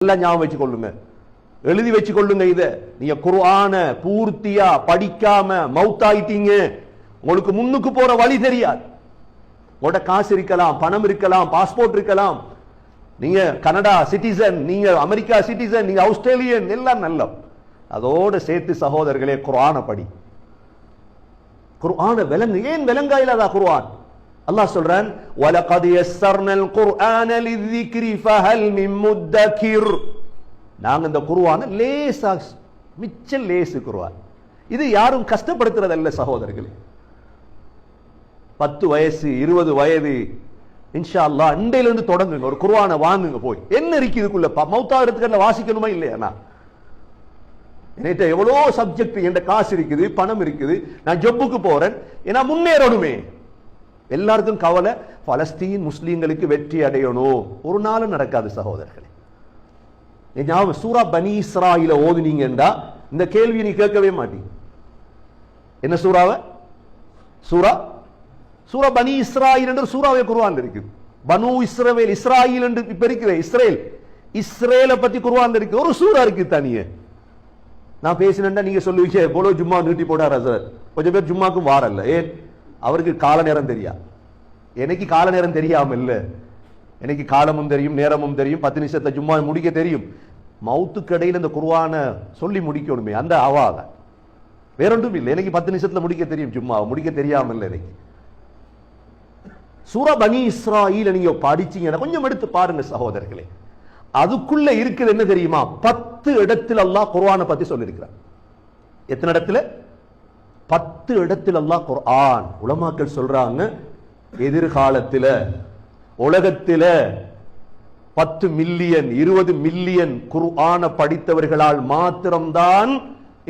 எல்லாம் ஞாபகம் வச்சு கொள்ளுங்க, எழுதி வச்சு கொள்ளுங்க. இத நீங்க குர்ஆன பூர்த்தியா படிக்காம மௌத்தாயிட்டீங்க, உங்களுக்கு முன்னுக்கு போற வழி தெரியாது. உங்களோட காசு இருக்கலாம், பணம் இருக்கலாம், பாஸ்போர்ட் இருக்கலாம், நீங்க கனடா சிட்டிசன், நீங்க அமெரிக்கா சிட்டிசன், நீங்க ஆஸ்திரேலியன், எல்லாம் நல்ல. அதோட சேர்த்து சகோதரர்களே குர்ஆன படி, குர்ஆன விளங்கு. ஏன் விளங்கா இல்லாதா குர்ஆன்? அல்லாஹ் சொல்றான், வலகத் யஸ்ஸர்னல் குர்ஆன லிذிக்ரி ஃபஹல் மின் முத்தகிர். நாங்க இந்த குர்ஆனை லேசா, மிச்ச லேசு குர்ஆன். இது யாரும் கஷ்டப்படுத்துறதல்ல சகோதரர்களே. 10 வயசு 20 வயது இன்ஷா அல்லாஹ் இன்றையில இருந்து தொடங்குங்க, ஒரு குர்ஆனை வாங்குங்க போய். என்ன இருக்கு இதுக்குள்ள? மௌத்தாகிறதுக்கு வாசிக்கணுமா இல்லையா? என்கிட்ட எவ்வளோ சப்ஜெக்ட், என்கிட்ட காசு இருக்குது, பணம் இருக்குது, நான் ஜப்புக்கு போறேன், ஏன்னா முன்னேறணுமே. எல்லாருக்கும் கவலை பலஸ்தீன் முஸ்லீம்களுக்கு வெற்றி அடையணும். ஒரு நாளும் நடக்காது சகோதரர்களே. சூரா பனி இஸ்ராயில ஓதுனீங்கன்றா இந்த கேள்வியை நீ கேட்கவே மாட்டீங்க. என்ன சூறாவை? சூரா பனி இஸ்ராயில் என்று சூறாவே குர்ஆன்ல இருக்குது. பனு இஸ்ரவேல், இஸ்ராயில் என்று இப்ப இருக்கிற இஸ்ரேல், இஸ்ரேலை பத்தி குர்ஆன்ல இருக்கு, ஒரு சூறா இருக்கு தனியே. நான் பேசினேன்னா நீங்க சொல்லுவீங்க போல ஜும்மா நீட்டி போட்டார் ஹசரத். கொஞ்சம் பேர் ஜும்மாக்கும் வாரல்ல. ஏன்? அவருக்கு கால நேரம் தெரியா. எனக்கு கால நேரம் தெரியாம இல்ல, எனக்கு காலமும் தெரியும், நேரமும் தெரியும், 10 நிமிஷத்தை ஜும்மா முடிக்க தெரியும். மவுத்துக்கு இடையில இந்த குர்ஆன சொல்லி முடிக்கணுமே, அந்த அவாத வேறொன்றும் இல்லை. எனக்கு 10 நிமிஷத்துல முடிக்க தெரியும், ஜும்மா முடிக்க தெரியாம இல்லை எனக்கு. சூரா பனி இஸ்ராயில் நீங்க படிச்சீங்கன்னா கொஞ்சம் எடுத்து பாருங்க சகோதரர்களே. அதுக்குள்ள இருக்குது என்ன தெரியுமா? 10 இடத்துல அல்லாஹ் குர்ஆனை பத்தி சொல்லியிருக்கிறார். எத்தனை இடத்துல? 10 இடத்துல அல்லாஹ் குர்ஆன். உலமாக்கள் சொல்றாங்க, எதிர்காலத்துல உலகத்துல 10 மில்லியன் 20 மில்லியன் குர்ஆனை படித்தவர்களால் மாத்திரம்தான்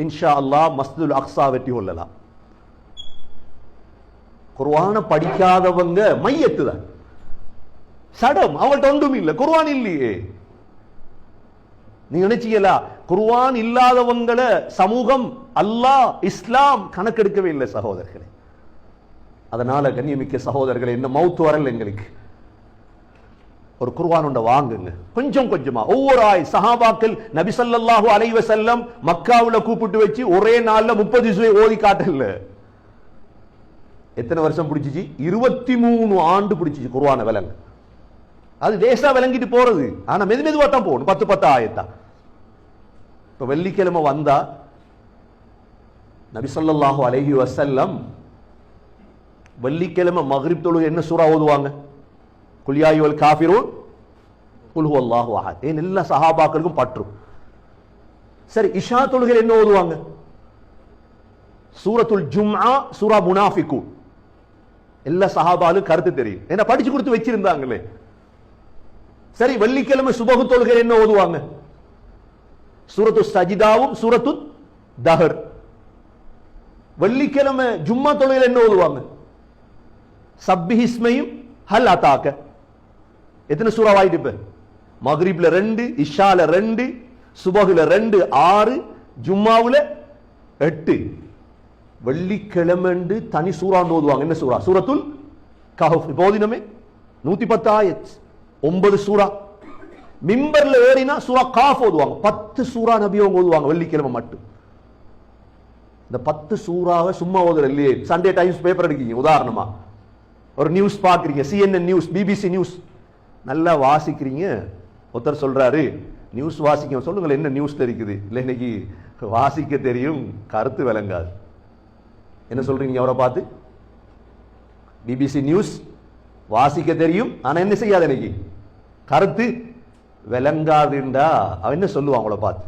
இன்ஷா அல்லாஹ் மஸ்ஜிதுல் அக்ஸா வெற்றி கொள்ளலாம். குர்ஆனை படிக்காதவங்க மையத்து தான், சடம், அவள்கிட்ட ஒன்றும் இல்லை, குர்ஆன் இல்லையே. நீங்க நினைச்சீங்களா? குர்ஆன் இல்லாதவங்களை சமூகம், அல்லாஹ், இஸ்லாம் கணக்கெடுக்கவே இல்லை சகோதரர்களே. அதனால கண்ணியமிக்க சகோதரர்களே, என்ன மவுத்து வரல எங்களுக்கு. ஒரு குர்ஆன் ஒன்றை வாங்குங்க, கொஞ்சம் கொஞ்சமா. ஒவ்வொரு சஹாபாக்கள் நபி ஸல்லல்லாஹு அலைஹி வஸல்லம் மக்காவுல கூப்பிட்டு வச்சு ஒரே நாள்ல 30 ஜுஸை ஓதி காட்டல. எத்தனை வருஷம் பிடிச்சிச்சு? 23 ஆண்டு பிடிச்சிச்சு குர்ஆனை விளங்க. அது லேசா விளங்கிட்டு போறது, ஆனா மெதுவா தான் போகணும். 10 ஆயத்தா. இப்ப வெள்ளிக்கிழமை வந்தா நபி ஸல்லல்லாஹு அலைஹி வஸல்லம் வெள்ளிக்கிழமை மக்ரிப் தொழுகை என்ன சூரா ஓதுவாங்க? குல் யா அய்யுஹல் காஃபிரூன் குல் ஹுவல்லாஹு அஹத். ஏன் எல்லா சஹாபாக்களுக்கும் பற்றும். சரி, இஷா தொழுகை என்ன ஓதுவாங்க? சூரத்துல் ஜும்ஆ, சூரா முனாஃபிகூன். எல்லா சஹாபாலும் கருத்து தெரியும், என்ன படிச்சு கொடுத்து வச்சிருந்தாங்களே. சரி, வெள்ளிக்கிழமை சுபஹு தொழுகை என்ன ஓதுவாங்க? சூரத்து சஜிதாவும் சூரத்து தஹர். வெள்ளிக்கிழமை ஜும்மா தொழுகையில் என்ன ஓதுவாங்க? சப்பிஹிஸ்மையும் ஹல் அதாக்க. எத்தனை சூறா வாயிட்டு? இப்ப மக்ரிப்ல 2, இஷால 2, சுபஹுல 2, 6, ஜும்மாவுல 8. வெள்ளிக்கிழமை தனி சூறா ஓதுவாங்க. என்ன சூறா? சூரத்துல் கஹஃப். இப்போ ஓதினமே 110 ஆயத், 9 சூறா. மிம்பர்ல ஏறினா சூரா காஃப் ஓதுவாங்க. 10 சூறா நபியை ஓதுவாங்க வெள்ளிக்கிழமை மட்டும். இந்த 10 சூறாவை சும்மா ஓதுற இல்லையே. சண்டே டைம்ஸ் பேப்பர் எடுக்கீங்க, உதாரணமா ஒரு நியூஸ் பாக்குறீங்க, CNN நியூஸ், BBC நியூஸ், நல்லா வாசிக்கிறீங்க. ஒருத்தர் சொல்றாரு நியூஸ் வாசிக்க சொல்லுங்க, என்ன நியூஸ் இருக்குது? இல்லை இன்னைக்கு வாசிக்க தெரியும், கருத்து விளங்காது. என்ன சொல்றீங்க அவரை பார்த்து? BBC நியூஸ் வாசிக்க தெரியும், ஆனா என்ன செய்யாது, இன்னைக்கு கருத்து விளங்காதுண்டா அவன் என்ன சொல்லுவான் அவங்கள பார்த்து?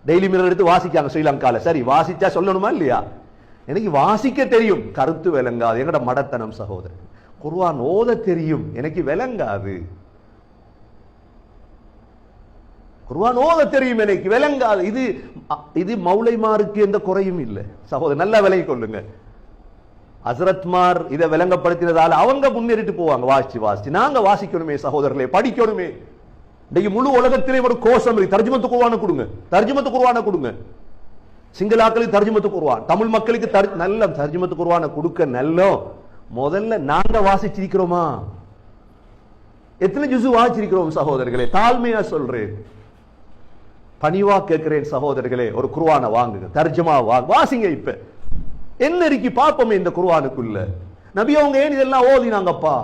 டெய்லி மிரர் எடுத்து வாசிக்காங்க ஸ்ரீலங்கால. சரி, வாசிச்சா சொல்லணுமா இல்லையா? எனக்கு வாசிக்க தெரியும், கருத்து விளங்காது. எங்கட மடத்தனம் சகோதரர். குர்ஆன் ஓத தெரியும், எனக்கு விளங்காது. குர்ஆன் ஓத தெரியும், எனக்கு விளங்காது. இது மௌலைமாருக்கு எந்த குறையும் இல்லை சகோதரர், நல்லா விளங்கி கொள்ளுங்க. ஹஸ்ரத்மார் இதை விளங்கப்படுத்தினதால அவங்க முன்னேறிட்டு போவாங்க. வாசிச்சு நாங்க வாசிக்கணுமே சகோதரர்களே, படிக்கணுமே. இன்னைக்கு முழு உலகத்திலே ஒரு கோஷம் இருக்கு, தர்ஜுமத்து குர்ஆனை கொடுங்க, தர்ஜுமத்து குர்ஆனை கொடுங்க. சிங்களாக்களுக்கு தர்ஜுமத்து குர்ஆன், தமிழ் மக்களுக்கு நல்ல தர்ஜுமத்து குர்ஆனை கொடுக்க. நல்ல முதல்ல நாங்க வாசிச்சிருக்கிறோமா? எத்தனை ஜுசு வாசிச்சிருக்கிறோம் சகோதரர்களே? தாழ்மையா சொல்றேன், பணிவா கேட்கிறேன் சகோதரர்களே, ஒரு குர்ஆனை வாங்குங்க, தர்ஜமா வாசிங்க. இப்ப என்ன இருக்கு பாப்போமே இந்த குர்ஆனுக்குள்ள. நபி அவங்க ஏன் இதெல்லாம் ஓதினாங்கப்பா?